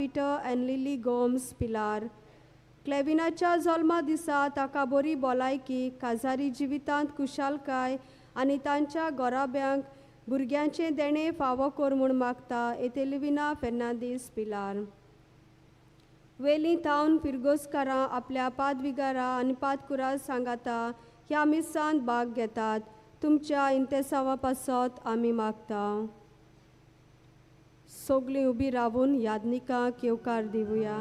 Peter and Lily Gomes Pilar. क्लेविनाच्या जल्मा दिसा ताका बरी भलायकी, काजारी जिवितांत कुशालकाय आनी तांच्या घोराब्यांक भुरग्यांचे देणे फावो कर म्हूण मागता एतेलिविना फेर्नांदीस पिलार. वेली थावन फिरगोसकारां आपल्या पादविगारा आनी पादकुरा सांगाता ह्या मिसांत भाग घेतात. तुमच्या इंतेसावा पासत आमी मागता. सगळीं उबी रावून यादनिकांक येवकार दिवया.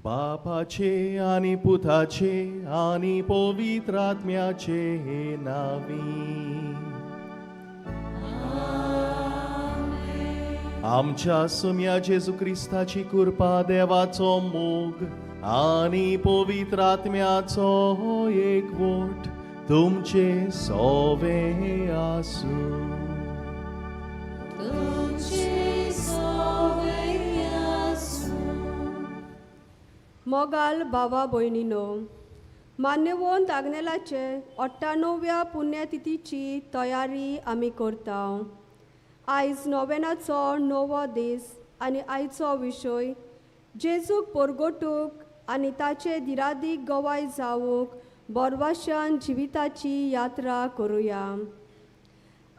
बापाचे आणि पुताचे आणि पवित्र आत्म्याचे नावी. आमच्या सुम्या जेजू क्रिस्ताची कृपा, देवाचो मोग आणि पवित्र आत्म्याचो एकवट तुमचे सोवे आसूं. मोगाल भावा भयणीनो, मान्यवंत आग्नेलाचे 98व्या पुण्यतिथीची तयारी आमी करता. आयज नोवेनाचो 9वो दीस आनी आयचो विशय जेजूक परगटूक आनी ताचे दिरादीक गवाय जावूंक बोरवाशान जिविताची यात्रा करुया.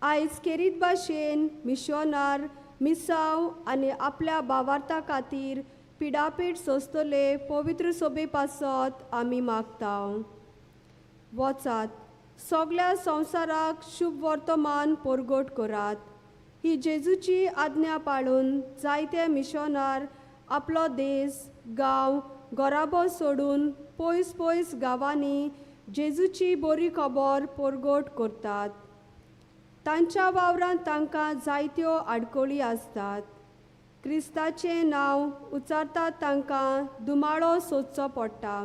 आयज खेरीत भाशेन मिशोनार मिसांव आनी आपल्या भावार्था खातीर पिडापीड सोंसतले पवित्र सोबे पासत आमी मागता. वचात, सगळ्या संवसाराक शुभ वर्तमान परगट करात. ही जेजूची आज्ञा पाळून जायते मिशोनार आपलो देश, गांव, घोराबो सोडून पयस पयस गांवांनी जेजूची बरी खबर परगट करतात. तांच्या वावरांत तांकां जायत्यो आडखळी आसतात. क्रिस्ताचें नांव उच्चारतात तांकां दुमाळो सोदचो पडटा.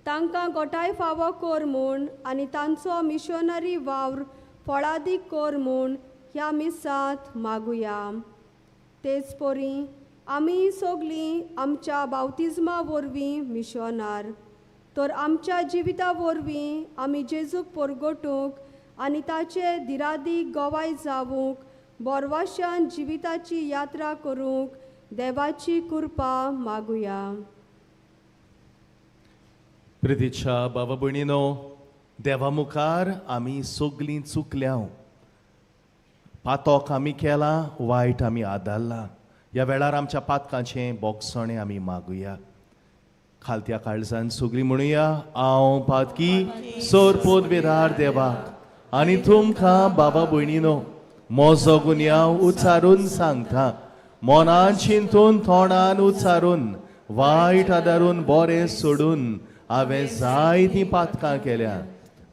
तांकां गोठाय फावो कर म्हूण आनी तांचो मिशनरी वावर फळादीक कर म्हूण ह्या मिसांत मागुया. तेच परी आमी सगळीं आमच्या बावतिजमा वरवीं मिशनार, तर आमच्या जिविता वरवीं आमी जेजूक परगटूंक आनी ताचे दिरादीक गवाय जावूंक बोरवाशान जिविताची यात्रा करूंक देवाची कृपा मागुया. प्रितीच्या बाबा भयणीनो, देवा मुखार आमी सगळीं चुकल्या. पातोक आमी केला, वायट आमी आदारला. ह्या वेळार आमच्या पातकांचें बोगसणे आमी मागुया. खालत्या काळजान सगळीं म्हणुया, हांव पातकी सोरपोद वेदार देवाक आनी तुमकां बाबा भयणीनो मोजो गुन्यांव उच्चारून सांगता. मोनान चिंतून तोंडान उच्चारून वायट आदारून बरें सोडून हांवें जायतीं पातकां केल्या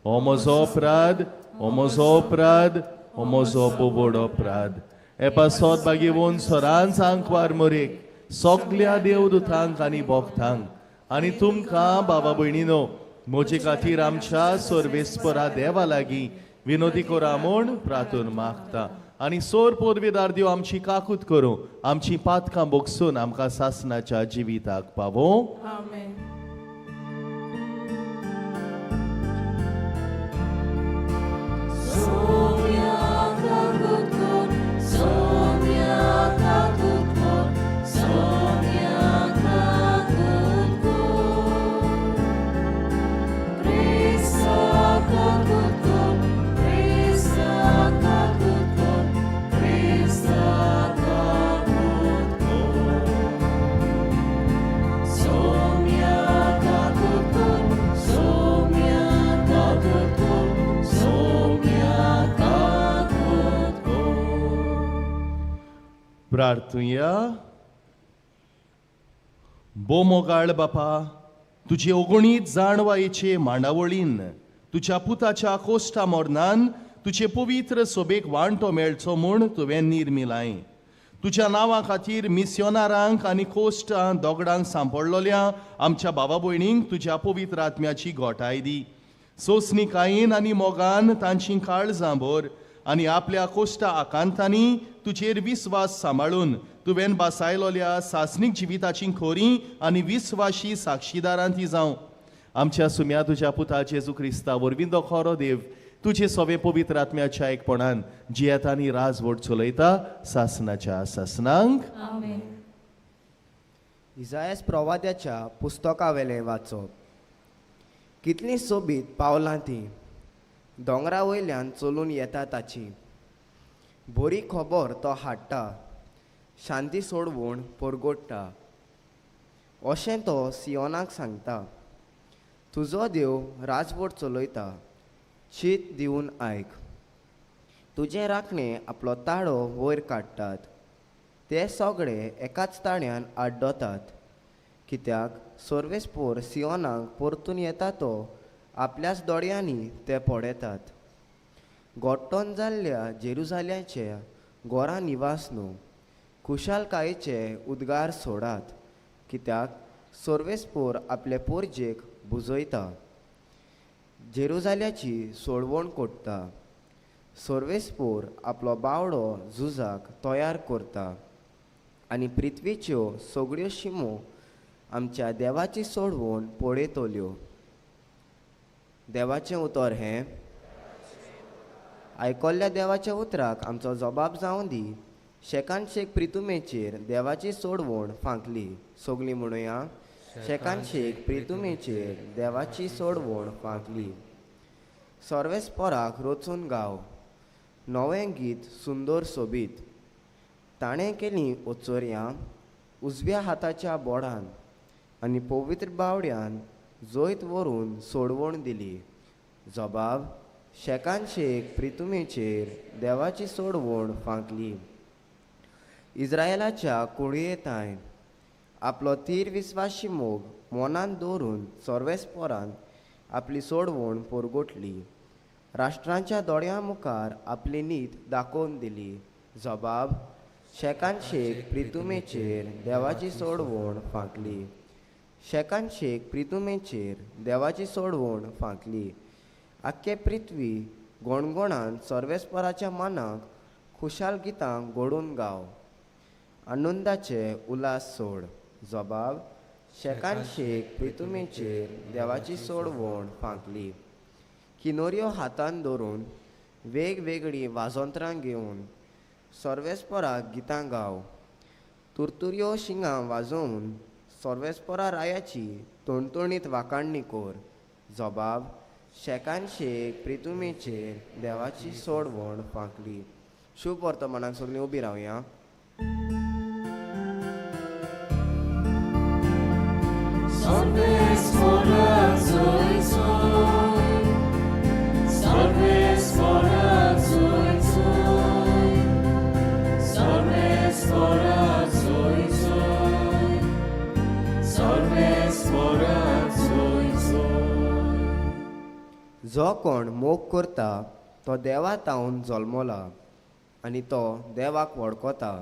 हो म्हजो अपराध हो म्हजो अपराध हो म्हजो बोबोड अपराध एपासोत बागेवून सोरान सांकवार मोरेक सगल्या देवदूतांक आनी भोगतांक आनी तुमकां बाबा भयणीनो म्हजे खातीर आमच्या सर्वेस्परा देवा लागीं विनोदी कोरा म्हूण प्रार्थून मागता आनी सोर पोदवेदार देव आमची काकूत करूं आमची पातकां बोगसून आमकां सासणाच्या जिविताक पावो आमेन. प्रार्थुया बो मोगाळ बापा तुजे ओगणीत जाणवायेचे मांडावळीन तुझ्या पुताच्या कोश्टा मोरनान तुझे पवित्र सोबेक वांटो मेळचो म्हूण तुवें निर्मिलाय तुझ्या नांवा खातीर मिस्योनारांक आनी कोश्टां दोगडांक सांपडलोल्या आमच्या बाबा भयणींक तुझ्या पवित्र आत्म्याची घोटाय दी सोंसणीकायेन आनी मोगान तांची काळजां भर आनी आपल्या कोश्टा आकांतांनी तुजेर विस्वास सांबाळून तुवें बासायलोल्या सासणीक जिविताची खोरी आनी विस्वाशी साक्षीदारां ती जावं आमच्या सुम्या तुज्या पुता जेजू क्रिस्ता वरवीं तो खरो देव तुजे सवे पवित्र आत्म्याच्या एकपणान जियेता आनी राजवट चलयता सासनाच्या सासनांक आमेन. इसायास प्रवाद्याच्या पुस्तका वेलें वाचप कितलीं सोबीत पावलां तीं दोंगरा वयल्यान चलून येता ताची बरी खबर तो हाडटा शांती सोडवून परगोडटा अशें तो सियोनाक सांगता तुजो देव राजवट चलयता शीत दिवन आयक तुजें राखणें आपलो ताळो वयर काडटात ते सगळे एकाच ताळ्यान आड्डोतात कित्याक सर्वेस्पोर सियोनाक परतून येता तो आपल्याच दोळ्यांनी ते पळयतात गोट्टोन जाल्ल्या जेरुजाल्याचे गोरा निवास न्हू खुशालकायेचे उद्गार सोडात कित्याक सर्वेस्पोर आपले पोरजेक बुजयता जेरुजाल्याची सोडवण कोट्टा सर्वेस्पोर आपलो बावडो झुजाक तयार करता आनी पृथ्वीच्यो सगळ्यो शिमो आमच्या देवाची सोडवण पळयतल्यो देवाचें उतर हें आयकल्ल्या देवाच्या उतराक आमचो जबाब जावं दी शेकान शेक प्रितुमेचेर देवाची सोडवण फांकली सगळीं म्हणुया शेकान शेक प्रितुमेचेर देवाची सोडवण फांकली सर्वेस्पराक रचून गाव नवें गीत सुंदर सोबीत ताणें केलीं ओचोऱ्यां उजव्या हाताच्या बोडान आनी पवित्र बावड्यान जोयत व्हरून सोडवण दिली जबाब शेकान शेक प्रितुमेचेर देवाची सोडवण फांकली इस्रायेलाच्या कुळयेंताय आपलो तीर विस्वाशी मोग मनान दवरून सर्वेस्पोरान आपली सोडवण परगोटली राष्ट्रांच्या दोळ्यां मुखार आपली नीत दाखोवन दिली जबाब शेकान शेक प्रितुमेचेर देवाची सोडवण फांकली शेकान शेक प्रितुमेचेर देवाची सोडवण फांकली आख्खे पृथ्वी गोणगोणान सर्वेस्पराच्या मानाक खुशाल गितां घडोवन गाव आनंदाचे उल्हास सोड जबाब शेकान शेक प्रितुमेचेर देवाची सोडवण फांकली किनोऱ्यो हातान दवरून वेगवेगळीं वाजोंत्रां घेवन सर्वेस्पराक गितां गाव तुरतुऱ्यो शिंगां वाजोवन सर्वेस्परा रायाची तोणतोणीत वाकाणणी कोर जबाब शेकान शेक प्रितुमेचेर देवाची सोडवण फांकली शुभ वर्तमानाक सगळीं उबी रावया Salve, जो कोण मोग करता तो देवा तावन जल्मला आनी तो देवाक वळखता.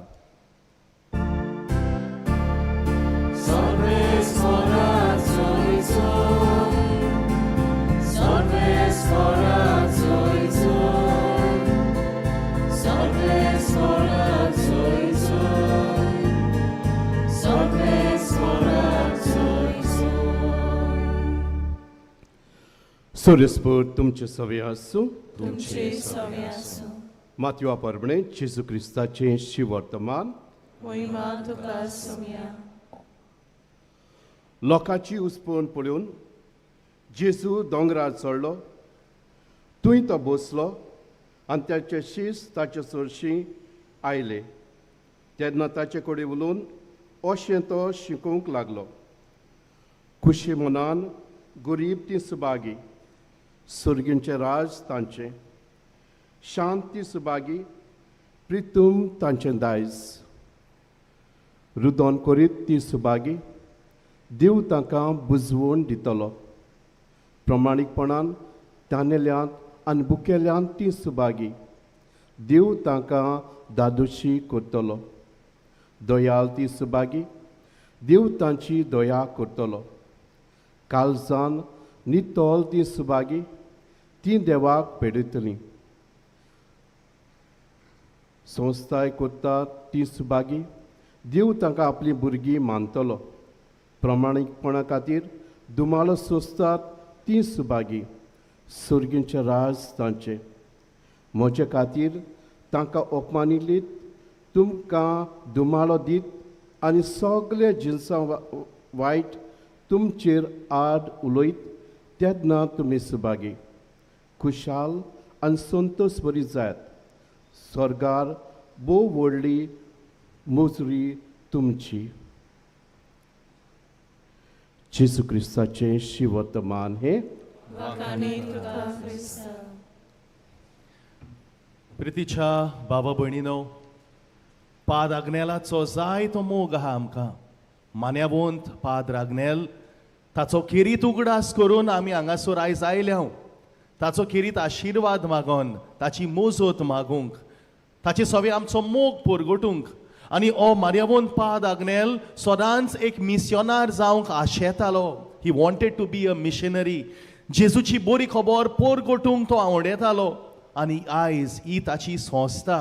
सोरेस्पर तुमचे सवे आसूं. तुमचे सवे आसूं. मातवा परमणे जेजू क्रिस्ताचें शिवर्तमान. महिमा तुका सौम्या. लोकांची उसपूण पळोवन जेजू दोंगरार चडलो. थंय तो बसलो आनी ताचे शीस ताचे चडशीं आयले. तेन्ना ताचे कडेन उलोवन अशें तो शिकोवंक लागलो. खुशी मनान गरीब ती सुबागी, सुर्गींचें राज तांचें. शांती सुबागी, प्रितूम तांचें दायज. रुदोन करीत ती सुबागी, देव तांकां बुजवून दितलो. प्रमाणीकपणान तानेल्यांत आनी बुकेल्यांत ती सुबागी, देव तांकां दादोशी करतलो. दोयाल ती सुबागी, देव तांची दोया करतलो. काळजान नितोल ती सुबागी, ती देवाक पेडयतली. संस्थाय करतात ती सुबागी, देव तांकां आपली भुरगीं मानतलो. प्रमाणीकपणा खातीर दुमालो सोंसतात ती सुबागी, सुर्गींचें राज तांचें. म्हजे खातीर तांकां अपमानिल्लीत, तुमकां दुमालो दीत आनी सगळे जिनसां वायट तुमचेर आड उलयत, तेन्ना तुमी सुबागी. खुशाल आनी संतोश बरी जायत. स्वर्गार भोव व्हडली मोजरी तुमची. जेजू क्रिस्ताचें शिवर्तमान हें. वाखाणी तुका क्रिस्त. प्रितीच्या बाबा भयणीनो, पाद आग्नेलाचो जायतो मोग आहा आमकां. मान्यावंत पाद आग्नेल ताचो किरीत उगडास करून आमी हांगासर आयज आयल्या. ताचो किरीत आशिर्वाद मागोन ताची मोजत मागूंक, ताचे सवे आमचो मोग परगटूंक. आनी हो मार्यावंत पाद आग्नेल सदांच एक मिशनार जावंक आशेतालो. He wanted to be a missionary. जेजूची बरी खबर परगटूंक तो आवडटालो. आनी आयज ही ताची संस्था,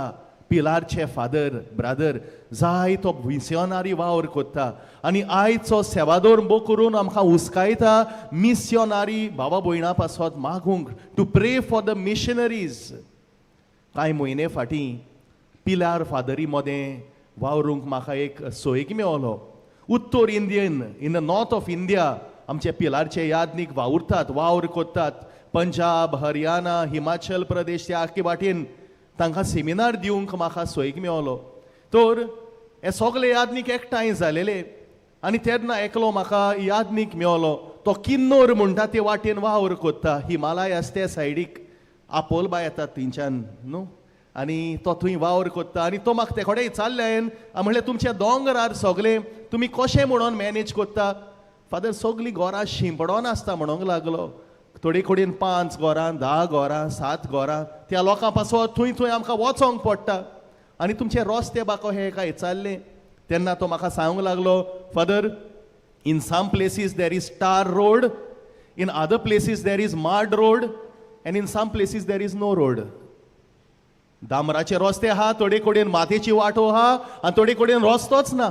पिलारचे फादर ब्रादर जाय तो मिशनारी वावर करता. आनी आयचो सेवादोर बो करून आमकां हुस्कायता मिशनारी बाबा भयणां पासत मागूंक, टू प्रे फॉर द मिशनरीज. कांय म्हयने फाटीं पिलार फादरी मदें वावरूंक म्हाका एक सोयीक मेळ्ळो. उत्तर Indian, in the north of India आमचे पिलारचे यादनीक वावुरतात, वावर करतात. पंजाब, हरियाणा, हिमाचल प्रदेश त्या आख्खे वाटेन तांकां सेमिनार दिवंक म्हाका सोयीक मेळ्ळो. तर हे सगळे यादनीक एकठांय जालेले आनी तेन्ना एकलो म्हाका यादनीक मेळ्ळो. तो किन्नोर म्हणटा ते वाटेन वावर करता. हिमालय आसा त्या सायडीक आपोलबा येतात थंयच्यान न्हू, आनी तो थंय वावर करता. आनी तो म्हाका ते कडेन विचारले हांवें, म्हणलें तुमचे दोंगरार सगळे तुमी कशें म्हणून मॅनेज करता? फादर सगळीं घरां शिंपडोन आसता म्हणूंक लागलो. थोडे कडेन 5 घरां, 10 घरां, 7 घरां. त्या लोकां पासत थंय थंय आमकां वचोंक पडटा. आनी तुमचे रस्ते बाको हे काय विचारले तेन्ना तो म्हाका सांगूंक लागलो, father in some places there is tar road, in other places there is mud road, and in some places there is no road. डांबराचे रस्ते आहा, थोडे कडेन मातयेची वाटो आहा आनी थोडे कडेन रस्तोच ना.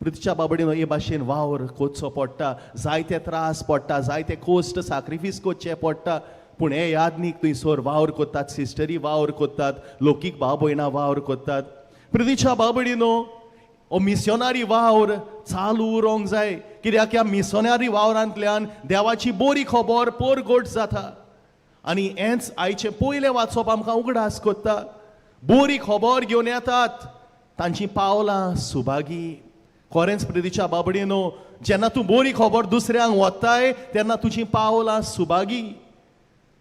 पृथ्वीच्या बाबडीन हे भाशेन वावर कोचचो पडटा, जायते त्रास पडटा, जायते कोस्ट सॅक्रिफीस करचे पडटा. पूण हे यादनीक थंयसर वावर करतात, सिस्टरी वावर करतात, लौकीक भाव भयणां वावर करतात. पृथ्वीच्या बाबडीनो हो मिशनारी वावर चालू उरोंक जाय, कित्याक ह्या मिशनारी वावरांतल्यान देवाची बरी खबर परगट जाता. आनी हेंच आयचे पयले वाचप आमकां उगडास करता. बरी खबर घेवन येतात, तांची पावलां सुभागी. खरेंच प्रितीच्या बाबडीनो, जेन्ना तूं बरी खबर दुसऱ्यांक वताय तेन्ना तुजी पावलां सुभागी.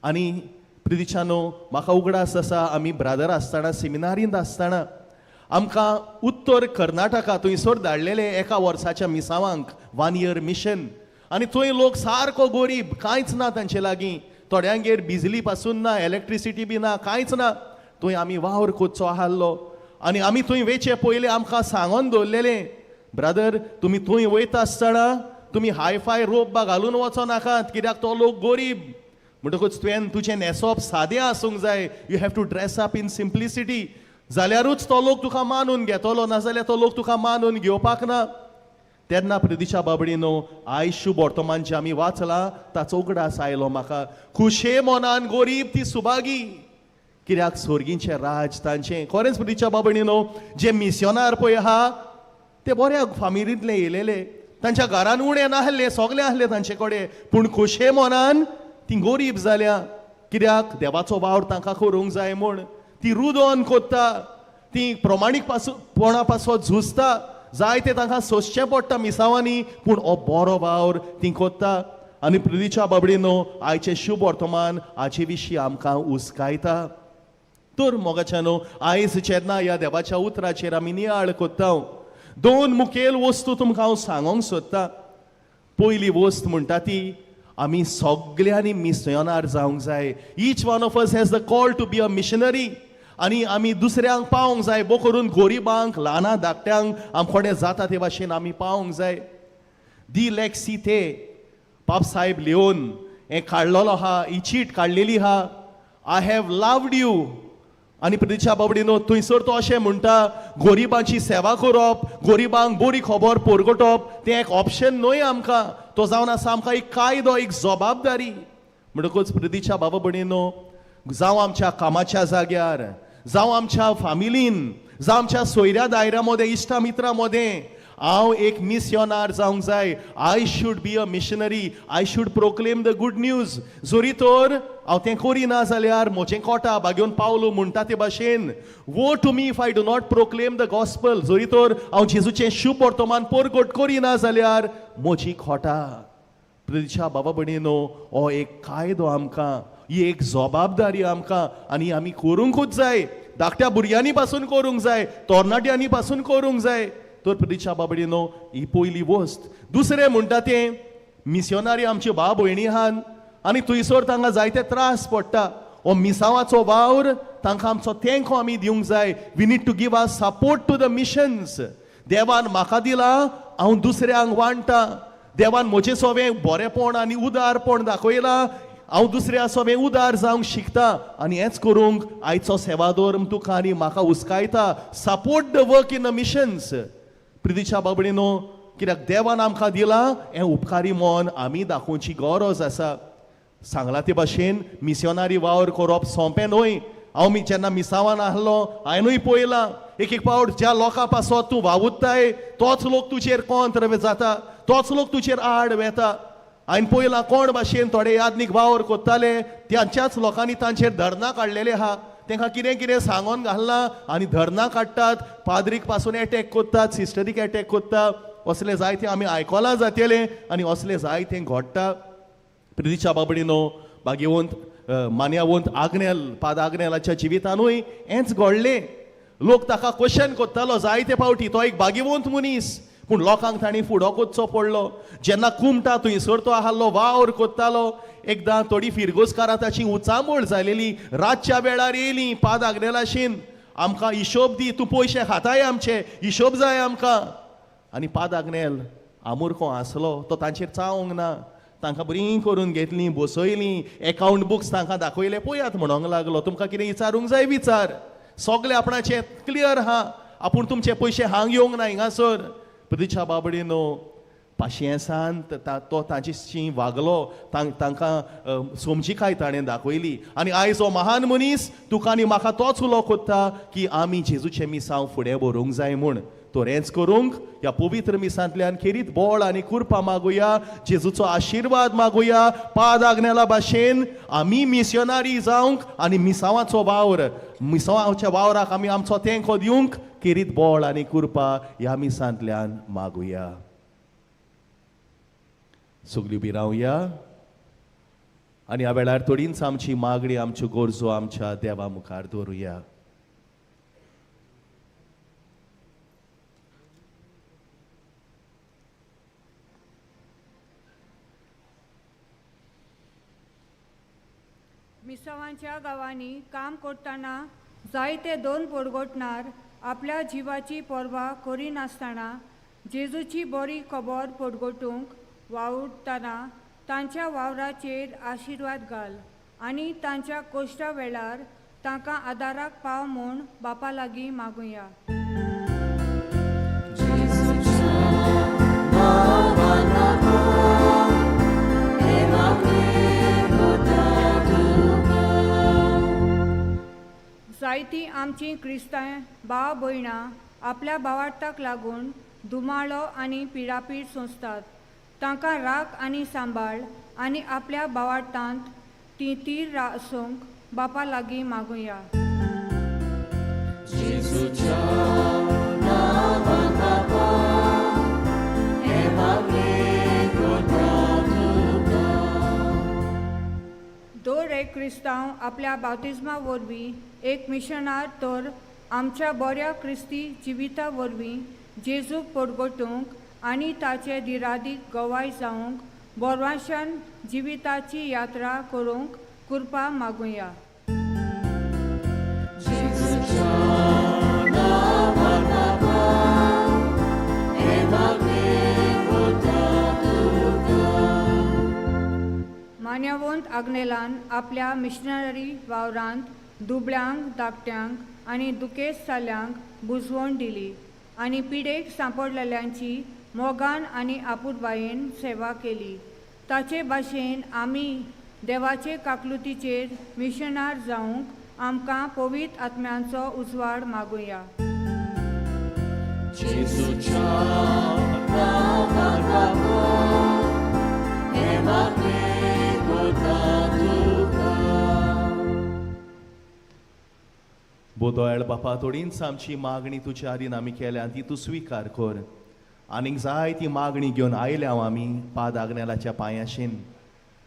आनी प्रितीच्यानो, म्हाका उगडास आसा, आमी ब्रादर आसतना सेमिनारींत आसतना आमकां उत्तर कर्नाटका थंयसर धाडलेले एका वर्साच्या मिसावांक 1 year मिशन. आनी थंय लोक सारको गरीब, कांयच ना तांचे लागीं. थोड्यांगेर बिजली पासून ना, इलेक्ट्रिसिटी बी ना, कांयच ना. थंय आमी वावर कोचचो आहाल्लो आनी आमी थंय वेचे पयलीं आमकां सांगोन दवरलेलें, ब्रदर तुमी थंय वयता आसतना तुमी हायफाय रोप बा घालून वचो नाकात, कित्याक तो लोक गरीब. म्हणटकूच तुवें तुजें न्हेसप सादें आसूंक जाय. You have to dress up in simplicity. जाल्यारूच तो लोक तुका मानून घेतलो, नाजाल्यार तो लोक तुका मानून घेवपाक ना. तेन्ना प्रितीच्या बाबडीनो आयज शुभ वर्तमान जें आमी वाचलां ताचो उगडास आयलो म्हाका. खुशे मोनान गरीब ती सुभागी, कित्याक स्वर्गीचें राज तांचें. खरेंच प्रितीच्या बाबडीनो जे मिशनार पळय आहा ते बऱ्या फामिलींतले येयलेले, तांच्या घरान उणें नाहलें, सगलें आहलें तांचे कडेन, पूण खुशे मोनान ती गरीब जाल्या. कित्याक देवाचो वावर तांकां करूंक जाय म्हूण ती रुदोन कोत्ता, ती प्रमाणीकपणा पासत झुजता. जाय ते तांकां सोंसचें पडटा मिसावांनी, पूण हो बरो वावर ती कोत्ता. आनी प्रितीच्या बाबडीनो आयचें शुभ वर्तमान हाचे विशीं आमकां उस्कायता. तर मोगाच्यानो आयज जेन्ना ह्या देवाच्या उतराचेर आमी नियाळ कोत्ता, दोन मुखेल वस्तू तुमकां हांव सांगोंक सोदतां. पयली वस्त म्हणटा ती आमी सगल्यांनी मिशनार जावंक जाय. Each one of us has the call to be a missionary. आनी आमी दुसऱ्यांक पावोंक जाय, बो करून गोरिबांक, ल्हाना धाकट्यांक आमकोडे जाता ते भाशेन आमी पावोंक जाय. दी लेक्सी ते पाप साहेब लिओन हें काडलेलो आहा, ही चीट काडलेली आहा, आय हॅव लव्ड यू. आनी प्रितीच्या बाबडीनो थंयसर तो अशें म्हणटा, गोरिबांची सेवा करप, गोरिबांक बरी खबर पोरगोटप तें एक ऑप्शन न्हय आमकां, तो जावन आसा आमकां एक कायदो, एक जबाबदारी. म्हणटकूच प्रितीच्या बाबा भयणीनो, जावं आमच्या कामाच्या जाग्यार, जावं आमच्या फामिलीन, जावं आमच्या सोयऱ्या दायऱ्या मदें, इश्टा मित्रा मदें हांव एक मिशनार जावंक जाय. I should be a missionary. I should proclaim the good news. जोरी तर हांव तें करिना जाल्यार म्हजें कोटा बागेवन पावलो म्हणटा ते भाशेन, woe to me if I do not proclaim the gospel. जोरी तर हांव जेजूचें शुभ वर्तमान परगट करिना जाल्यार म्हजी खोटा. प्रितीच्या बाबा भयणीनो हो एक कायदो आमकां, ही एक जबाबदारी आमकां, आनी आमी करूंकूच जाय. धाकट्या भुरग्यांनी पासून करूंक जाय, तरणाट्यांनी पासून करूंक जाय. तर प्रितीच्या बाबडीनो ही पयली वस्त. दुसरें म्हणटा तें मिशनारी आमच्यो भाव भयणी आहात आनी थंयसर तांकां जायते त्रास पडटा. हो मिसावाचो वावर तांकां आमचो तेंको आमी दिवंक जाय. We need to give our support to the missions. देवान म्हाका दिलां, हांव दुसऱ्यांक वांडटा. देवान म्हजें सगळें बरेंपण आनी उदारपण दाखयलां, हांव दुसऱ्या सगळें उदार जावंक शिकता. आनी हेंच करूंक आयचो सेवादोर तुका आनी म्हाका उस्कायता. Support the work in the missions. प्रितीच्या बाबडीनो, कित्याक देवान आमकां दिलां हें उपकारी मोन आमी दाखोवची गरज आसा. सांगला ते भाशेन मिशनारी वावर करप सोंपें न्हय. हांव जेन्ना मिसावान आहलो हांवेंनूय पळयलां, एक एक पावट ज्या लोकां पासत तूं वावुरताय तोच लोक तुजेर कोंत्र जाता, तोच लोक तुजेर आड वेता. हांवें पळयलां कोण भाशेन थोडे यादनीक वावर कोत्ताले, त्यांच्याच लोकांनी तांचेर धरनां काडलेले आहा. तांकां कितें कितें सांगोन घालना आनी धरनां काडटात, पाद्रीक पासून एटॅक कोत्तात, सिस्टरीक एटॅक कोत्तात. असले जायते आमी आयकलां जातले आनी असले जायते घडटा. प्रितीच्या बाबडीनो भाग्यवंत मान्यवंत आग्नेल पाद आग्नेलाच्या जिवितानूय हेंच घडलें. लोक ताका क्वेश्चन कोत्तालो जायते फावटी, तो एक भाग्यवंत मनीस, पूण लोकांक ताणी फुडो कोचचो पडलो. जेन्ना कुमटा थंयसर तो आहाल्लो वावर कोत्तालो, एकदां थोडी फिरगोसकारां ताची उचांबळ जालेली. रातच्या वेळार येयलीं पाद आग्नेलाशीन, आमकां हिशोब दी, तूं पयशे खाताय आमचे, हिशोब जाय आमकां. आनी पाद आग्नेल आमुर्खो आसलो, तो तांचेर चावंक ना. तांकां बरी करून घेतलीं, बसयलीं, एकावंट बुक्स तांकां दाखयले, पळयात म्हणोंक लागलो. तुमकां कितें विचारूंक जाय विचार, सगलें आपणाचें क्लियर आहा, आपूण तुमचे पयशे हांग येवंक ना हिंगासर. प्रितीच्या बाबडीनो पाशयेंसान तो तांची वागलो, तांकां समजिकाय ताणें दाखयली. आनी आयज हो महान मनीस तुका आनी म्हाका तोच उलो कोत्ता की आमी जेजूचें मिसांव फुडें व्हरूंक जाय म्हूण. तर हेंच करूंक ह्या पवित्र मिसांतल्यान खेरीत बोळ आनी कृपा मागुया, जेजूचो आशिर्वाद मागुया. पाद आग्नेला भाशेन आमी मिशनारी जावंक आनी मिसावाचो वावर, मिसावाच्या वावराक आमी आमचो तेंको दिवंक खेरीत बोळ आनी कृपा ह्या मिसांतल्यान मागुया. सगळीं उबी रावया आनी ह्या वेळार थोडींच आमची मागणी, आमच्यो गरजो आमच्या देवा मुखार दवरुया. मिसावांच्या गावांनी काम करतना जायते दोन पोरगोटणार आपल्या जिवाची पर्वा करिनासतना जेजूची बरी खबर पोटगोटूंक वावुरतना तांच्या वावराचेर आशिर्वाद घाल आनी तांच्या कोश्टा वेळार तांकां आदाराक पाव म्हूण बापा लागीं मागुया. जायतीं आमची क्रिस्तांव भाव भयणां आपल्या भावार्थाक लागून दुमाळो आनी पिडापीड सोंसतात. तांकां राख आनी सांबाळ आनी आपल्या भावार्थांत ती तीर आसूंक बापा लागीं मागुया. दर एक क्रिस्तांव आपल्या बावतिजमा वरवीं एक मिशनार तर आमच्या बऱ्या क्रिस्ती जिविता वरवीं जेजूक पोटगोटूंक आनी ताचे दिरादीक गवाय जावंक बोरवाशान जिविताची यात्रा करूंक कृपा मागुया. मान्यवंत आग्नेलान आपल्या मिशनरी वावरांत दुबळ्यांक धाकट्यांक आनी दुखेस्त जाल्ल्यांक बुजवण दिली आनी पिडेक सांपडलेल्यांची मोगान आनी आपुरबायेन सेवा केली. ताचे भाशेन आमी देवाचे काकलुतीचेर मिशनार जावंक आमकां पवित्र आत्म्यांचो उजवाड मागुया. बोदोळ बापा थोडींच आमची मागणी तुज्या आदीन आमी केल्या ती तूं स्विकार कर. आनीक जाय ती मागणी घेवन आयल्या आमी पाद आग्नेलाच्या पांयाशीन.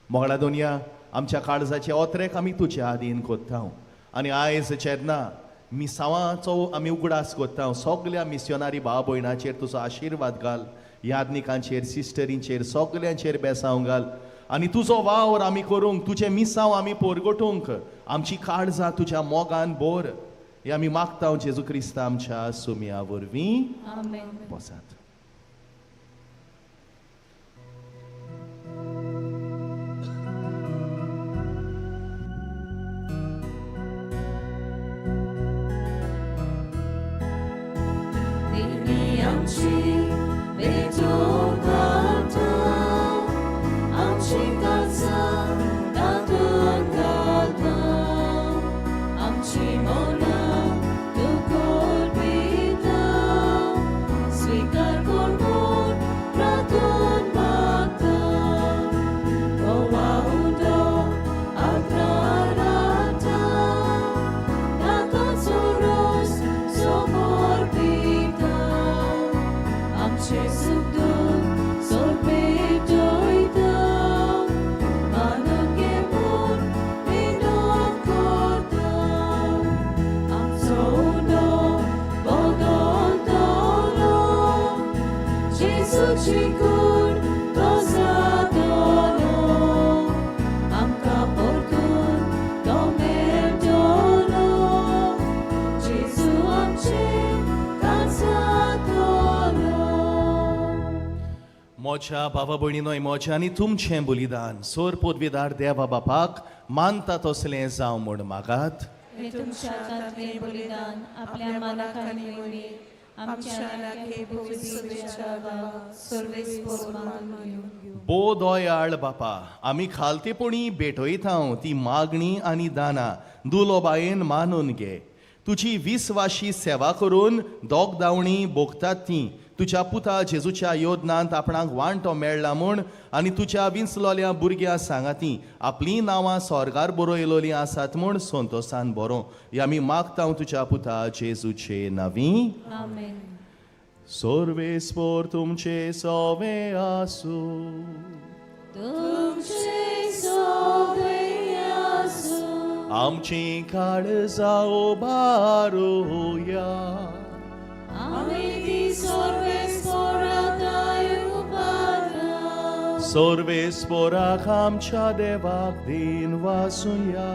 मोगळा दोनया आमच्या काळजाचे ओत्रेक आमी तुज्या आदीन कोत्ता आनी आयज जेन्ना मिसावांचो आमी उगडास कोत्ता सगल्या मिस्योनारी भाव भयणाचेर तुजो आशिर्वाद घाल. यादनिकांचेर सिस्टरींचेर सगल्यांचेर बेसांव घाल आनी तुजो वावर आमी करूंक तुजे मिसांव आमी पोरगोटूंक आमची काळजां तुज्या मोगान बोर. हे आमी मागता जेजू क्रिस्ता आमच्या सुमया वरवीं. आमेन. बसात. मोच्या बाबा भयणीनोय मोच्या आनी तुमचें बलिदान सोर पोदवेदार देवा बापाक मानता तसलें जावं म्हूण मागात. हे तुमच्या हातांतलें बलिदान आपल्या मनाक आनी वळीर आमच्या लागे भोगीच्या गांवां सर्वेस्पर मागून घेवं. बो दोयाळ बापा आमी खालतेपणी भेटयता ती मागणी आनी दानां दुलोबायेन मानून घे. तुजी विस्वाशी सेवा करून दोग दावणी भोगतात ती तुज्या पुता जेजूच्या योजनांत आपणाक वांटो मेळ्ळा म्हूण आनी तुज्या विंचलोल्या भुरग्यां सांगाती आपलीं नांवां स्वर्गार बरयलोलीं आसात म्हूण संतोशान बरो. हे आमी मागता तुज्या पुता जेजूचे नांवीं. आमेन. सर्वेस्पर तुमचे सोवे आसूं. तुमचे सोवे आसूं. आमची काळजां ओबारुया. आमी ती सर्वेस्पराताय उबारा. सोर्वेस्पोराक आमच्या देवाक दिन वासुया.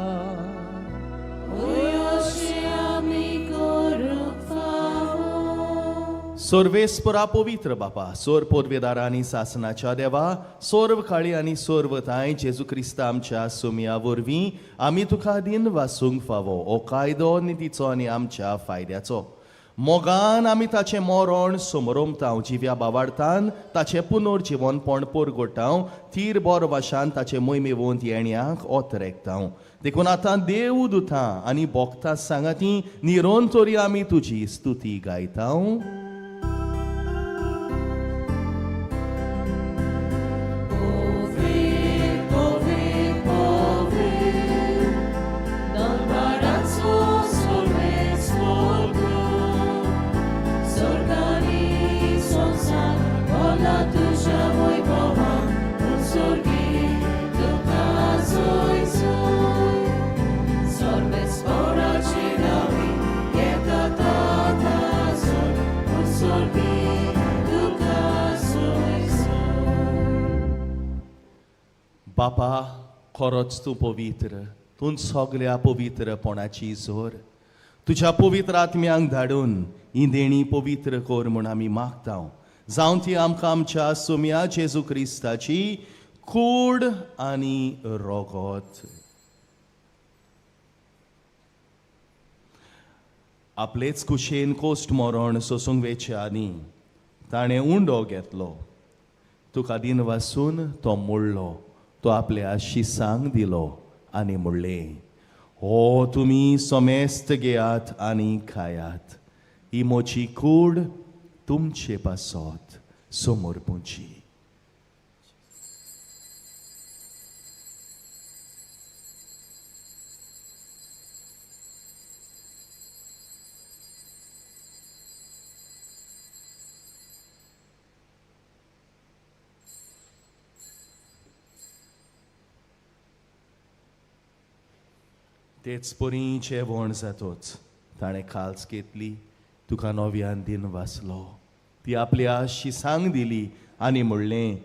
सोर्वेस्परा पवित्र बापा, सोर पोदवेदारा आनी सासनाच्या देवा, सोर्व काळी आनी सोर्व ताय जेजू क्रिस्त आमच्या सुमया वरवीं आमी तुका दिन वासूंक फावो ओ कायदो नितीचो आनी आमच्या फायद्याचो. मोगान आमी ताचें मरण समरोमताव जिव्या बावार्थान ताचें पुनर्जीवनपण परगोटाव तीर बोर वाशान ताचे मोहिमेवंत येण्याक ओतरेकताव. देखून आतां देव दुतां आनी भोगतां सांगाती निरोंतोरी आमी तुजी स्तुती गायताव. बापा, खरोच तूं पवित्र, तूं सगल्या पवित्रपणाची जोर. तुज्या पवित्र आत्म्यांक धाडून ही देणी पवित्र कर म्हूण आमी मागताव. जावं ती आमकां आमच्या सुमया जेजू क्रिस्ताची कूड आनी रोगोत. आपलेच कुशेन कोश्ट मरण सोसूंक वेचे आनी ताणें उंडो घेतलो. तुका दिन वासून तो मोडलो. तो आपल्या शिसांक दिलो आनी म्हणलें, हो तुमी सोमेस्त घेयात आनी खायात. ही मोची कूड तुमचे पासत समोर पुंची. तेच परी जेवण जातोच ताणें खाल्स घेतली. तुका नव्यान दिन वाचलो. ती आपल्या शिसांक दिली आनी म्हणलें,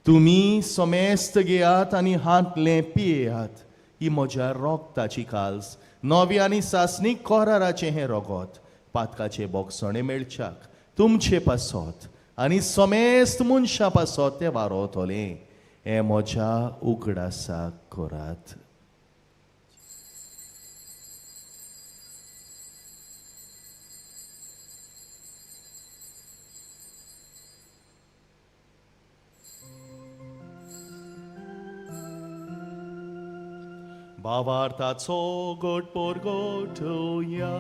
तुमी सोमेस्त घेयात आनी हातलें पियेयात. ही म्हज्या रोगताची काल्स, नवी आनी सासणीक कोराराचें हें रोगोत. पातकाचे बोगसणे मेळच्याक तुमचे पासत आनी सोमेस्त मनशा पासत तें वारोतलें. हें म्हज्या उगडासाक करात. भावार्थाचो गोट पोरगोटुया.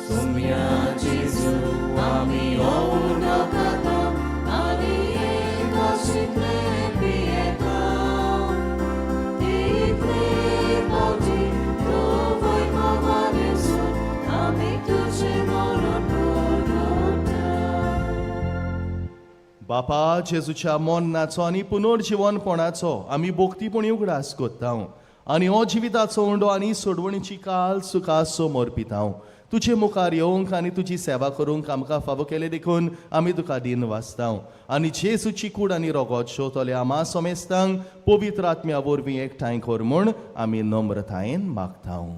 सुमया जेजू आमी ओर्डो खाता आनी एकाशितले पियेता. तितले मोटी तो वैभवानेसून आमी तुझे मरण परगोटा. बापा जेजूच्या मोन्नाचो आनी पुनर्जीवनपणाचो आमी भोक्तीपणी उगडास कोत्ताव आनी हो जिविताचो उंडो आनी सोडवणीची काल सुखा समोर पिताव. तुजे मुखार येवंक आनी तुजी सेवा करूंक आमकां फावो केले देखून आमी तुका दिन वाचताव. आनी जेजूची कूड आनी रोगोत शेवतले आमा सोमेस्तांक पवित्र आत्म्या वरवीं एकठांय कर म्हूण आमी नम्रतायेन मागताव.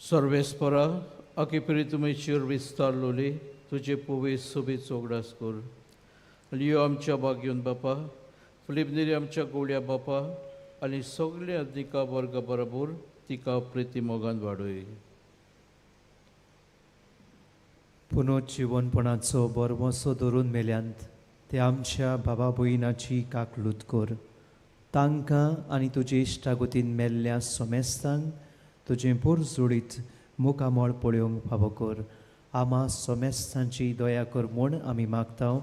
सर्वेस्परा अकेपरी तुमी चिर विस्तारलोली तुजे पोवे सोबी चोगडास कर. लियो आमच्या बागेवन बापा, फिलिपनेरी आमच्या गोळ्या बापा आनी सगळ्या अधिका वर्ग बरोबर तिका प्रिती मोगान वाडय. पुनर्जीवनपणाचो बरमोसो धरून मेल्यांत ते आमच्या बाबा भयणाची काकलूत कर. तांकां आनी तुजे इश्टागोतीन मेल्ल्या सोमेस्तांक तुजें बोर जोडीत मुखामळ पळोवंक फावो कर. आमा सोमेस्तांची दया कर म्हूण आमी मागताव.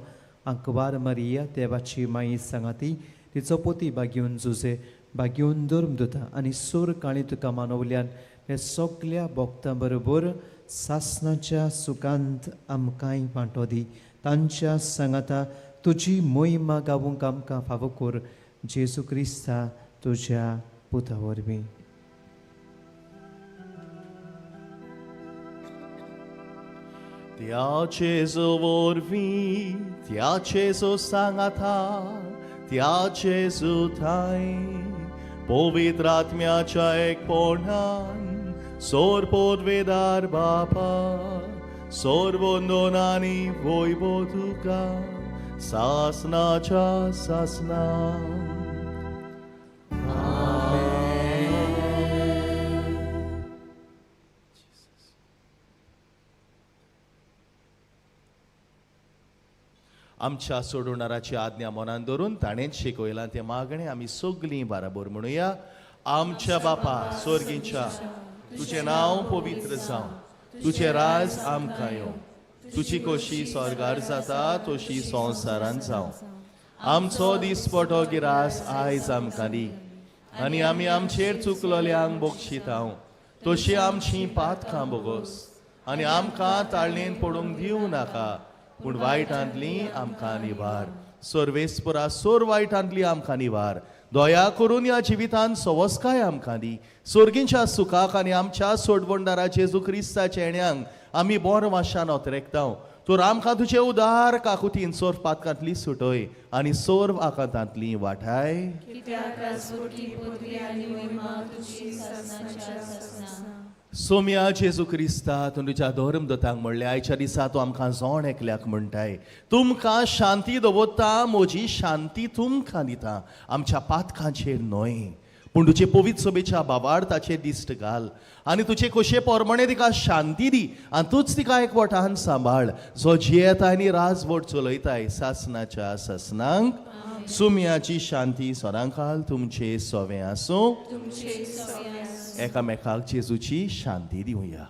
आंकवार मारिया देवाची माई सांगाती तिचो पोती बागेवन जुजे बागेवन धर्म दोता आनी सोर काळी तुका मानवल्यान हे सगल्या भक्तां बरोबर सासणाच्या सुखांत आमकांय वांटो दी. तांच्या सांगाता तुजी मोहिमा गावूंक आमकां फावो कर. जेजू क्रिस्ता तुज्या पुता वरवीं. त्या Jesu vorbi, त्या Jesu सांगता, त्या Jesu थाय, पवित्र आत्म्याच्या एकपणान, सोरपोदवेदार बापा, सोरबोंदोनानी वैभव तुका, सासनाच्या सासना. आमच्या सोडवणाराची आज्ञा मनान धरून ताणेच शिकवयला ते मागणे आमी सगळीं बराबर म्हणुया. आमच्या बापा स्वर्गीच्या, तुझे नाव पवित्र जावं, तुझे राज आमकां येवं, तुजी कशी स्वर्गार जाता तशी संवसारान जावं. आमचो दिसपटो गिरास आयज आमकां दी, आनी आमी आमचेर चुकलोल्यांक बक्षितांव, तशी आमची पातकां बोगोस, आनी आमकां ताळणेन पडूंक दिवं नाका, पूण वायटांतली आमकां निवार. सर्वेस्परा सोर वायटांतली आमकां निवार. दया करून ह्या जिवितांत सवस्काय आमकां दी. सर्गीच्या सुखाक आनी आमच्या सोडवणदारा जेजू क्रिस्ताच्या येण्याक आमी बोर वाशान ओतरेकतांव. तर आमकां तुजे उदार काकुतीन सोर पातकांतली सुटय आनी सोर आकांतांतली वाठाय. कित्याक राजवटी पदवी आनी महिमा तुजी सासनाच्या सासना. सोम्या जेजू क्रिस्ता तूं तुज्या धर्मदतांक म्हणलें आयच्या दिसा तूं आमकां जोण एकल्याक म्हणटाय. तुमकां शांती दवरता, म्हजी शांती तुमकां दिता. आमच्या पातकांचेर न्हय पूण तुजे पवित्र सभेच्या बाबार्थाचेर दिश्ट घाल आनी तुजे कशे पोरमणे तिका शांती दी आनी तूच तिका एकवटान सांबाळ, जो जियेता आनी राजवट चलयताय सासनाच्या सासनांक. सुम्याची शांती सदांकाल तुमचे सोवे आसूं. एकामेकाक जेजूची शांती दिवया.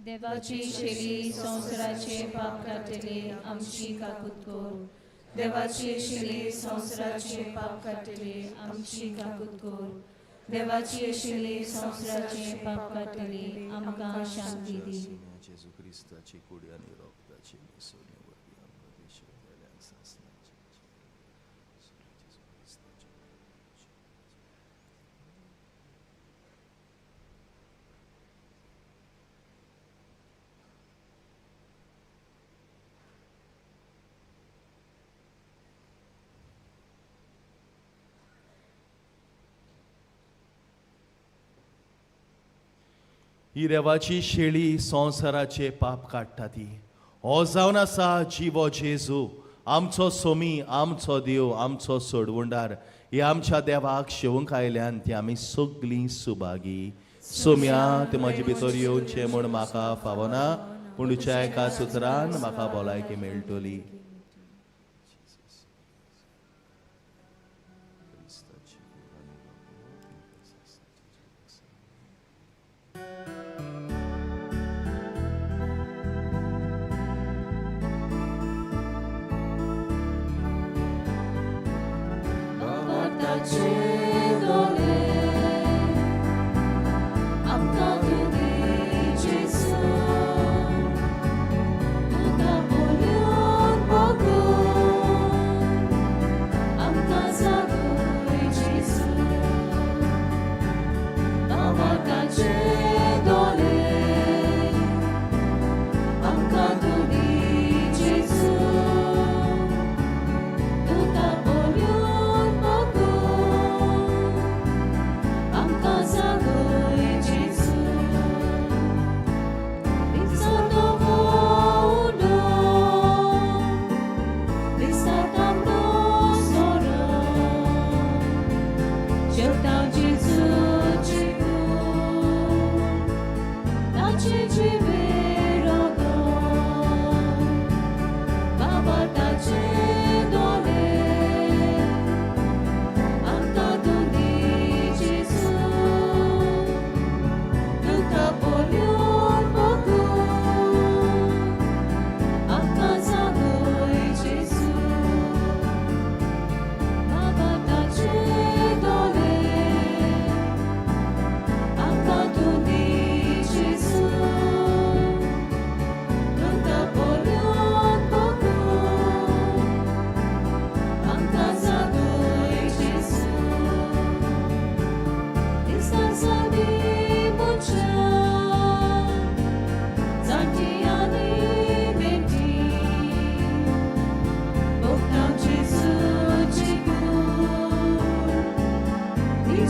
देवाची शेली संवसाराचे पाप काडटले आमची काकूत कोर. देवाची शेली संवसाराचे पाप काडटले आमची काकूत कोर. देवाची शेली संवसाराचे पाप काडटले आमकां शांती दी. जेजू क्रिस्ताची कुडी आनी रक्ताची मिसळणी वरवीं आमकां देशभरांतल्या सासणाची ही देवाची शेळी संवसाराचे पाप काडटा ती. हो जावन आसा जिवो जेजू, आमचो सोमी, आमचो देव, आमचो सोडवणदार. हे आमच्या देवाक शेवंक आयल्यान ती आमी सगळीं सुभागी. सोम्या ते म्हजे भितर येवचें म्हूण म्हाका फावना, पूण तुज्या एका सुत्रान म्हाका भलायकी मेळटली.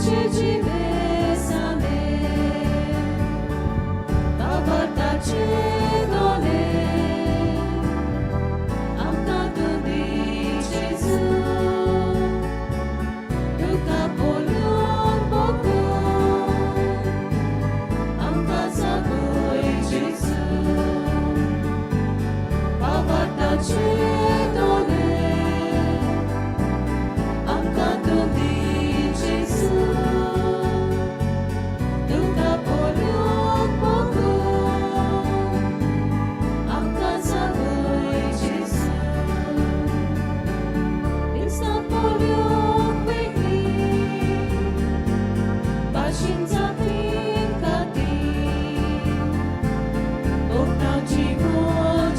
ताचे जिवेसाने बाबा ताचे दोने आमकां तूं दी जेजू तुका पोलून बोगून आमकां जागोय जेजू बाबा ताचे दोने आमकां तूं दी जेजू तुका पोलून बोगून आमकां जागोय जेजू दिसा पोलून वेगळी भाशेन जातीन खातीर ओगटाची गो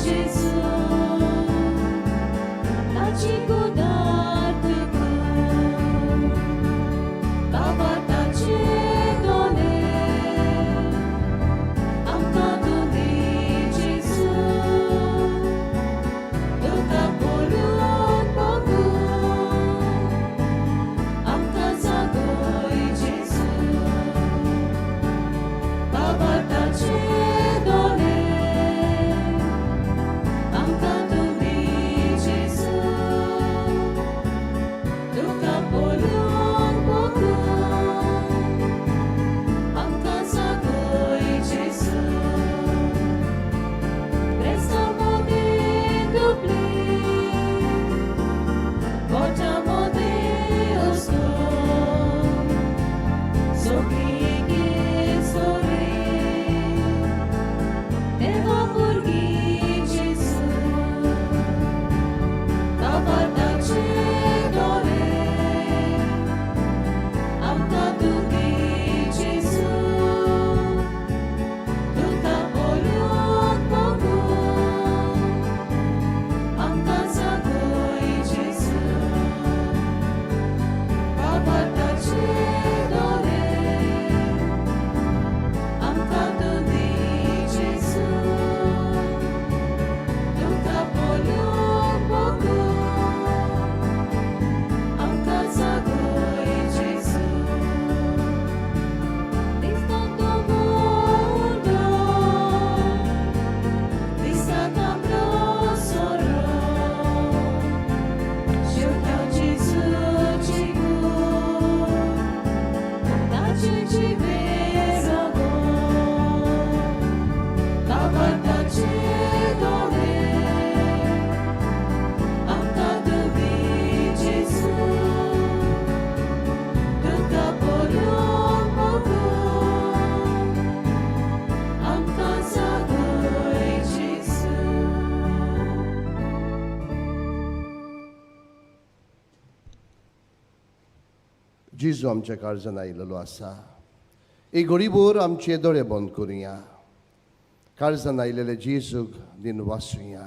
जेजू ताची गोदार तुकून बाबा ताचे दोने आमकां तूं दी जेजू तुका पोलून बोगून आमकां जागोय जेजू बाबा ताचे दोने आमकां तूं दी जेजू तुका पोलून बोगून आमकां जागोय जेजू Restamos dupli Voltamos Deus Sorri sorri Eva purgi Gesù Baba tace dore Amka tugi Gesù Tuka polun bogun Amka zagoy Gesù Baba tace dore Amka tugi Gesù Tuka polun bogun Amka zagoy Gesù Distanto mundo Distantam prosoro Șuteau Gesù cigur Tace civerogo Baba tace dore Amka tugi Gesù Tuka polun bogun Amka zagoy Gesù जेजू आमच्या काळजान आयिल्लो आसा एक घडीभर आमचे दोळे बंद करुया काळजान आयिल्ले जेजूक दिन वाचुया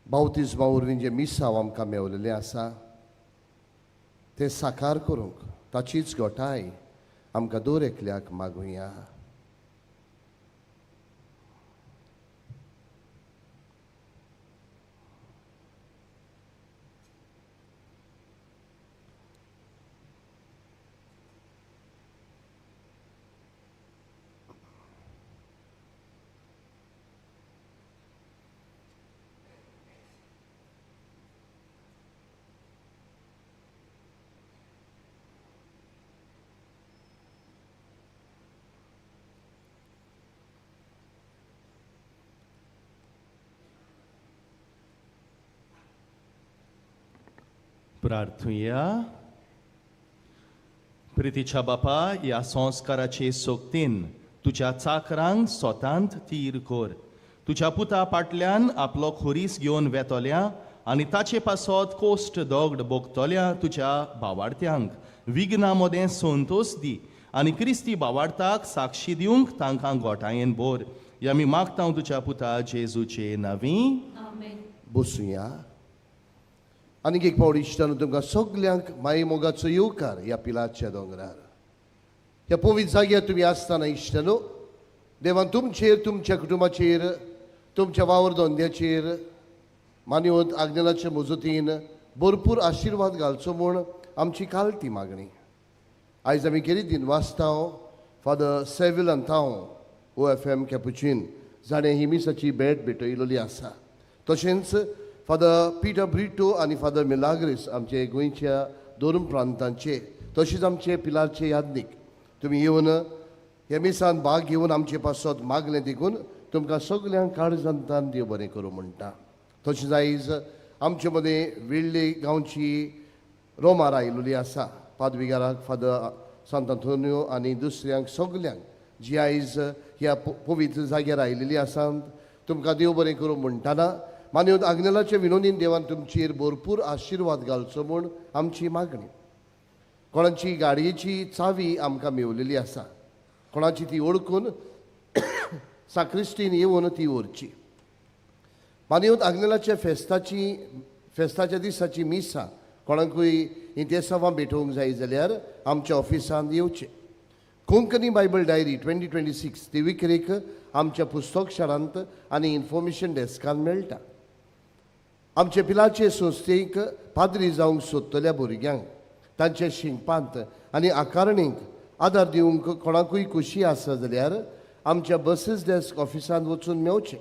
बावतिजमा वरवीं जे मिसांव आमकां मेवलेलें आसा तें साकार करूंक ताचीच घोटाय आमकां दर एकल्याक मागुया प्रार्थुया प्रितीच्या बापा ह्या संस्काराचे सोक्तीन तुज्या चाकरांक स्वतांत तीर कोर तुज्या पुता फाटल्यान आपलो खोरीस घेवन वेतोल्या आनी ताचे पासत कोश्ट दोगड बोगतोल्या तुज्या भावार्थ्यांक विघ्ना मोदें संतोष दी आनी क्रिस्ती भावार्थाक साक्षी दिवंक तांकां गोठायेन बोर हे आमी मागता तुज्या पुता जेजूचे नवी आमेन बसुया आनीक एक पावट इश्टान तुमकां सगल्यांक माई मोगाचो येवकार ह्या पिलाच्या दोंगरार ह्या पवित्र जाग्यार तुमी आसतना इश्टानो देवान तुमचेर तुमच्या कुटुंबाचेर तुमच्या वावर धंद्याचेर मान्यवंत आज्ञानाच्या मजतीन भरपूर आशिर्वाद घालचो म्हूण आमची काल ती मागणी आयज आमी केरी दिन वाचतांव फादर सेविल अंतांव OFM कॅपुचीन जाणें ही मिसाची भेट भेटयलोली आसा. तशेंच फादर पिटर ब्रिटो आनी फादर मिलाग्रिस आमचे गोंयच्या दोन प्रांतांचे तशेंच आमचे पिलारचे यादनीक तुमी येवन हे मिसान भाग घेवन आमचे पासत मागलें देखून तुमकां सगल्यांक काळजांतान देव बरें करूं म्हणटा. तशेंच आयज आमचे मदें वेळ्ळे गांवची रोमार आयिल्ली आसा. पादविकाराक फादर सांत अंतोनियो आनी दुसऱ्यांक सगल्यांक जी आयज ह्या पवित्र जाग्यार आयिल्ली आसात तुमकां देव बरें करूं म्हणटाना मान्यवत आग्नेलाच्या विनोदीन देवान तुमचेर भरपूर आशिर्वाद घालचो म्हूण आमची मागणी. कोणाची गाडयेची चावी आमकां मेवलेली आसा, कोणाची ती ओळखून साक्रिस्टीन येवन ती व्हरची. मान्यवत आग्नेलाच्या फेस्ताच्या दिसाची मिसा कोणाकूय इंतेसांवां भेटोवंक जाय जाल्यार आमच्या ऑफिसांत येवचें. कोंकणी बायबल डायरी 2026 ती विक्रेक आमच्या पुस्तक शाळांत आनी इन्फॉर्मेशन डेस्कान मेळटा. आमचे पिलाचे संस्थेक पाद्री जावंक सोदतल्या भुरग्यांक तांचे शिंगपांत आनी आकारणीक आदार दिवंक कोणाकूय खुशी आसा जाल्यार आमच्या बसीस डेस्क ऑफिसांत वचून मेवचें.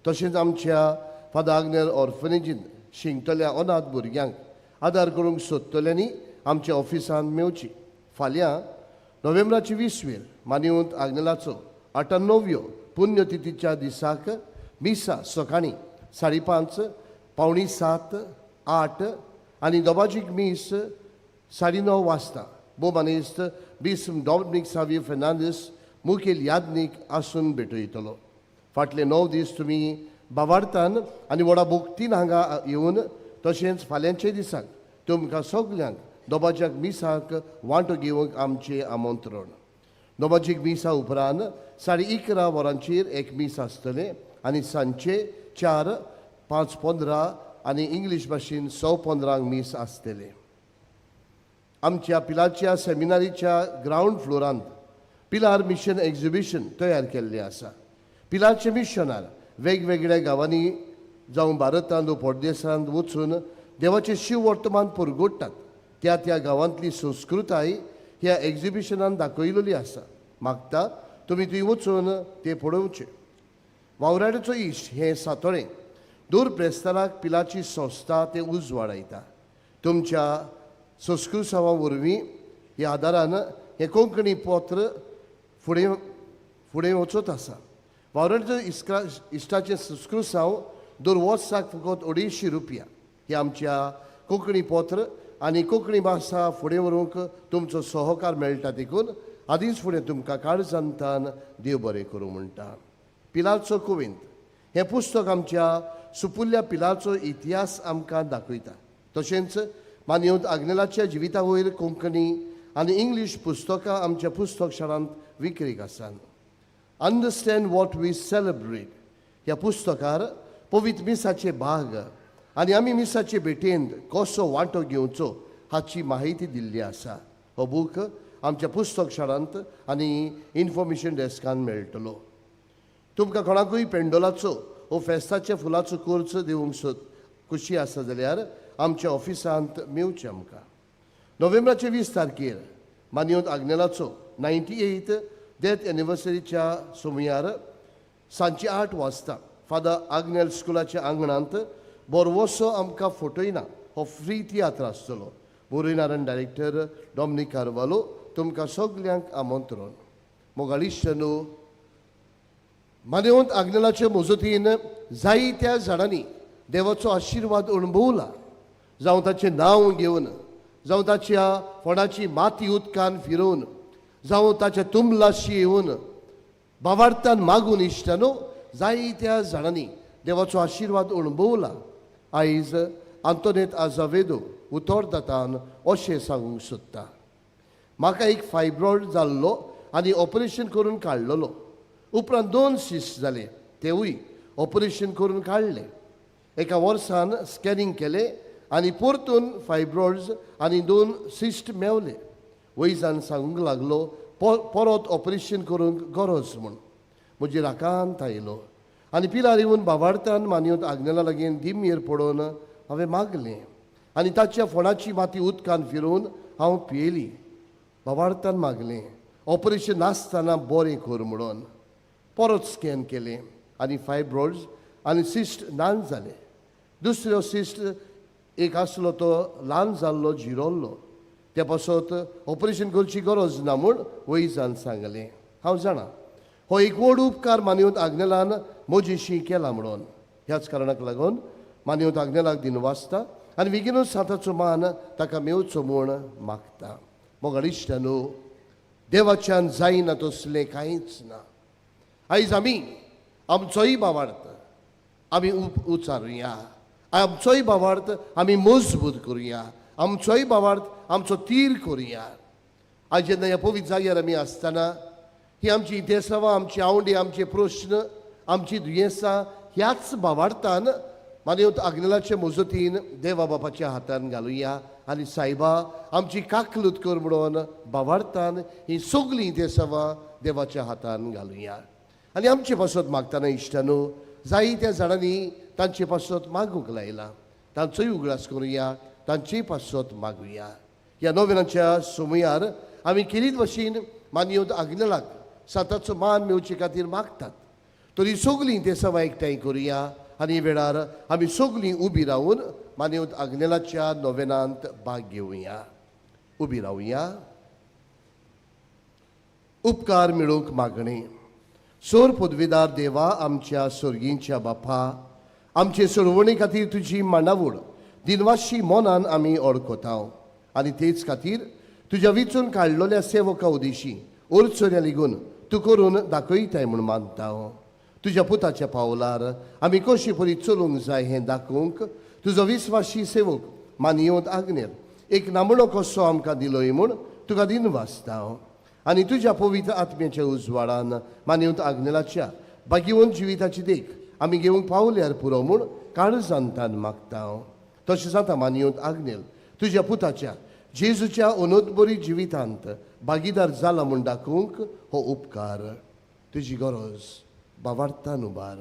तशेंच आमच्या फादर आग्नेल ऑर्फनेजीन शिंगतल्या अनाथ भुरग्यांक आदार करूंक सोदतल्यांनी आमच्या ऑफिसांत मेवची. फाल्यां नोव्हेंबराची 20 मान्यवंत आग्नेलाचो 98व्यो पुण्यतिथीच्या दिसाक मिसा सकाळीं 5:30, 6:45, 8 आनी दोबाजीक मीस 9:30 वाजता बोमानेस्त बिस्म डॉमिनिक सावियो फेर्नांदीस मुखेल यादनीक आसून भेटयतलो. फाटले 9 दीस तुमी बावार्थान आनी व्हडा बोगतीन हांगा येवन तशेंच फाल्यांचे दिसाक तुमकां सगल्यांक दोबाज्याक मिसाक वांटो घेवंक आमचें आमंत्रण. दोबाजीक मिसा उपरांत 11:30 वरांचेर एक मीस आसतलें आनी सांजचे 4, 5:15 आनी इंग्लीश भाशेन 6:15 मीस आसतले. आमच्या पिलारच्या सेमिनारीच्या ग्रावंड फ्लोरांत पिलार मिशन एक्झिबिशन तयार केल्लें आसा. पिलारचे मिशनार वेगवेगळ्या गांवांनी जावं भारतांत वा परदेसांत वचून देवाचें शिव वर्तमान परगोडटात. त्या गांवांतली संस्कृताय ह्या एक्झिबिशनान दाखयलेली आसा. मागता तुमी थंय वचून तें पळोवचें. वावराड्याचो इश्ट हें सातोळें दूर प्रेस्ताराक पिलाची संस्था तें उज वाडयता. तुमच्या संस्कृतसांवा वरवीं ह्या आदारान हें कोंकणी पत्र फुडें वचत आसा. वावराड्याचो इश्टाचें संस्कृतसांव दर वर्साक फकत 250 रुपया हे आमच्या कोंकणी पत्र आनी कोंकणी भाशा फुडें व्हरूंक तुमचो सहकार मेळटा. देखून आदींच फुडें तुमकां काळजांतान देव बरें करूं म्हणटा. पिलारचो कुविंत हें पुस्तक आमच्या सुपुल्ल्या पिलारचो इतिहास आमकां दाखयता. तशेंच मान्यवंत आग्नेलाच्या जिविता वयर कोंकणी आनी इंग्लीश पुस्तकां आमच्या पुस्तक शाळांत विक्रेक आसात. अंडरस्टँड वॉट वी सेलिब्रेट ह्या पुस्तकार पवित्र मिसाचे भाग आनी आमी मिसाचे भेटेंत कसो वांटो घेवचो हाची माहिती दिल्ली आसा. हो बूक आमच्या पुस्तक शाळांत आनी इन्फॉर्मेशन डेस्कान मेळटलो. तुमकां कोणाकूय पेंडोलाचो वो फेस्ताच्या फुलाचो कोर्स दिवंक खुशी आसा जाल्यार आमच्या ऑफिसांत मेवचें आमकां. नोव्हेंबराचे 20 तारखेर मान्यवंत आग्नेलाचो 98th डेथ एनिवर्सरीच्या सुमार सांजचे 8 वाजता फादर आग्नेल स्कुलाच्या आंगणांत बोरवोसो आमकां फोटयना हो फ्री तियात्र आसतलो. बोरयनारायण डायरेक्टर डॉमिनिक कार्वालो तुमकां सगल्यांक आमंत्रण. मोगालिश्टनो, मान्यवंत आग्नेलाच्या मुजतीन जायत्या जाणांनी देवाचो आशिर्वाद अणभवला. जावं ताचें नांव घेवन, जावं ताच्या फोंडाची माती उदकान फिरोवन, जावं ताच्या तुमलाशी येवन बावार्थान मागून इश्टानो जायत्या जाणांनी देवाचो आशिर्वाद अणभवला. आयज आंतोनेत आझावेदो उतोरदातान अशें सांगूंक सोदता. म्हाका एक फायब्रॉयड जाल्लो आनी ऑपरेशन करून काडलेलो. उपरांत 2 सिस्ट जाले, तेवूय ऑपरेशन करून काडले. एका वर्सान स्कॅनिंग केलें आनी परतून फायब्रॉयड्स आनी 2 सिस्ट मेवले. वैजान सांगूंक लागलो परत ऑपरेशन करूंक गरज म्हूण. म्हजी राकांत आयलो आनी पिलार येवन बावार्थान मान्यवंत आग्नेला लागीं दिमेर पडोवन हांवें मागलें. आनी ताच्या फोणाची माती उदकान फिरून हांव पियेली. बाबार्थान मागलें, ऑपरेशन नासतना बरें कर म्हणून. परत स्कॅन केलें आनी फायब्रॉइड्स आनी सिस्ट ल्हान जाले. दुसरो सिस्ट एक आसलो तो ल्हान जाल्लो जिरोल्लो. ते पासत ऑपरेशन करची गरज ना म्हूण वैजान सांगलें. हांव जाणा हो एक व्हड उपकार मानवंत आग्नेलान म्हजेशी केला म्हणून. ह्याच कारणाक लागून मानवंत आग्नेलाक दिनवासता आनी बेगीनूच साताचो मान ताका मेवचो म्हूण मागता. मोगाळ इश्टानो, देवाच्यान जायना तसलें कांयच ना. आयज आमी आमचोय भावार्थ आमी उचारुया, आमचोय भावार्थ आमी मजबूत करुया, आमचोय भावार्थ आमचो तीर करुया. आज जेन्ना ह्या पवित्र जाग्यार आमी आसतना ही आमची इतिहासांवां, आमची आवडी, आमचे प्रश्न, आमची दुयेंसां ह्याच भावार्थान मानवंत आग्नेलाच्या मजतीन देवा बापाच्या हातान घालुया आनी सायबा आमची काकलूत कर म्हणून भावार्थान ही सगळीं इतिहासांवां देवाच्या हातान घालुया. आनी आमचे पासत मागतना इश्टानो, जायत्या जाणांनी तांचे पासत मागूंक लायला. तांचोय उगडास करुया, तांचेय पासत मागुया. ह्या नोवेनाच्या समयार आमी केलीत भाशेन मानवंत आग्नेलाक साताचो मान मेवचे खातीर मागतात. तरी सगळीं इतिहासांवां एकठांय करुया आनी वेळार आमी सगळीं उबी रावन मानवंत आग्नेलाच्या नोवेनांत भाग घेवया. उबी रावया. उपकार मेळूंक मागणें. सोर पदवीदार देवा, आमच्या स्वर्गींच्या बापा, आमचे सोडवणे खातीर तुजी मांडावळ दिनवाशी मोनान आमी ओळखतांव आनी तेच खातीर तुज्या विचून काडलेल्या सेवका उदेशी ओरचोऱ्या लेगून तूं करून दाखयताय म्हूण मानतां. तुज्या पुताच्या पावलार आमी कशी परी चलूंक जाय हें दाखोवंक तुजो विस्वासी सेवक मानवंत आग्नेल एक नामणो कसो आमकां दिलोय म्हूण तुका दिनवासतां. आनी तुज्या पवित्र आत्म्याच्या उजवाडान मानवंत आग्नेलाच्या भाग्यवंत जिविताची देख आमी घेवंक पावल्यार पुरो म्हूण काळजांतान मागतां. तशें जाता मानवंत आग्नेल तुज्या पुताच्या जेजूच्या अनोदबरी जिवितांत भागीदार जाला म्हूण दाखोवंक हो उपकार. तुजी गरज भावार्थान उबार.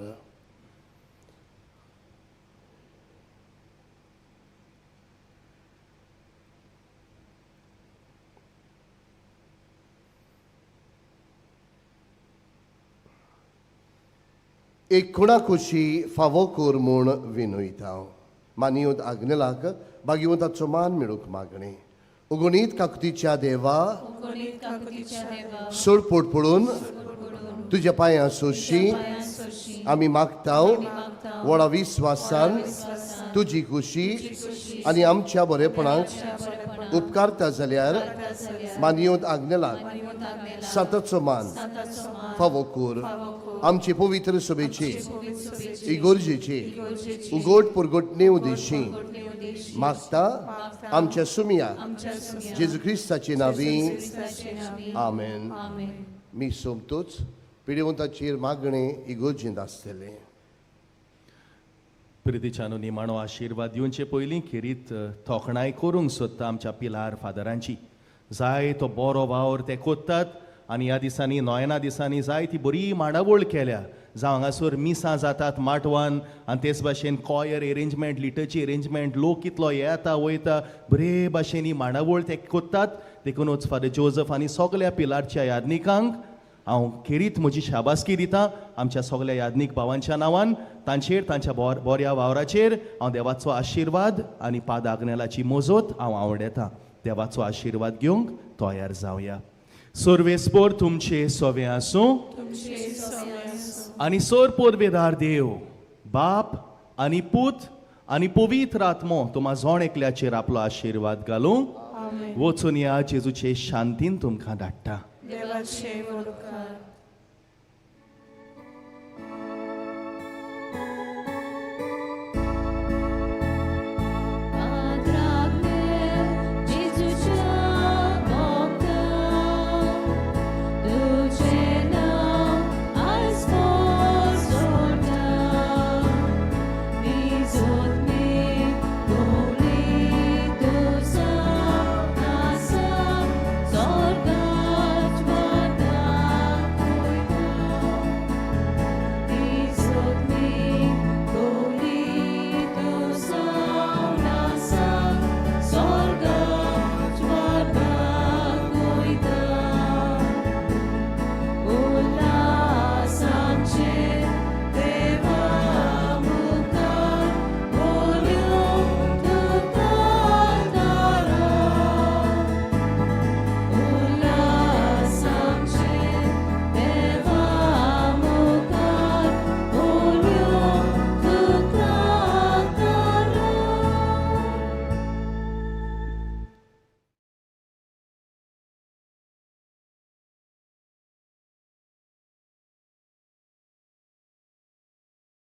एक खुणाकुशी फावो कर म्हूण विनयतां. मानवंत आग्नेलाक भाग्यवंताचो मान मेळूंक मागणें. उगणीत काकुतीच्या देवा, सोडपोट पडून तुज्या पांयां सोशी आमी मागतांव. व्हडा विस्वासान तुजी खुशी आनी आमच्या बरेपणाक उपकारता जाल्यार मानवंत आग्नेलाक साताचो मान फावो कर. आमचे पवित्र सभेचे इगोर्जेचे उगोट पुरगोटणे उदेशी मागता आमच्या सुमिया जेजू क्रिस्ताचे नांवी आमेन. मी सोमतोच पिडेवंताचेर मागणें इगोर्जेंत आसतलें. प्रितीच्यानो निमाणो आशिर्वाद दिवचे पयलीं खेरीत तोखणाय करूंक सोदता आमच्या पिलार फादरांची. जाय तो बरो वावर ते कोत्तात आनी ह्या दिसांनी नोयना दिसांनी जाय ती बरी मांडावळ केल्या. जावं हांगासर मिसां जातात माटवान आनी तेच भाशेन कॉयर एरेंजमेंट, लिटरची एरेंजमेंट, लोक कितलो येता वयता, बरे भाशेन ही मांडावळ ते कोत्तात. देखूनच फादर जोझफ आनी सगल्या पिलारच्या यादनिकांक हांव खेरीत म्हजी शाबासकी दितां. आमच्या सगल्या यादनीक भावांच्या नांवान तांचेर, तांच्या बऱ्या वावराचेर हांव देवाचो आशिर्वाद आनी पाद आग्नेलाची मोजत हांव आवडयतां. देवाचो आशिर्वाद घेवंक तयार जावया. सर्वेस्पोर तुमचे सोवे आसूं आनी सोर पदवेदार देव, बाप आनी पूत आनी पवित्र आत्मो तुमा जोण एकल्याचेर आपलो आशिर्वाद घालूं. वचून या जेजूचे शांतीन तुमकां धाडटा. देवाचे उपकार.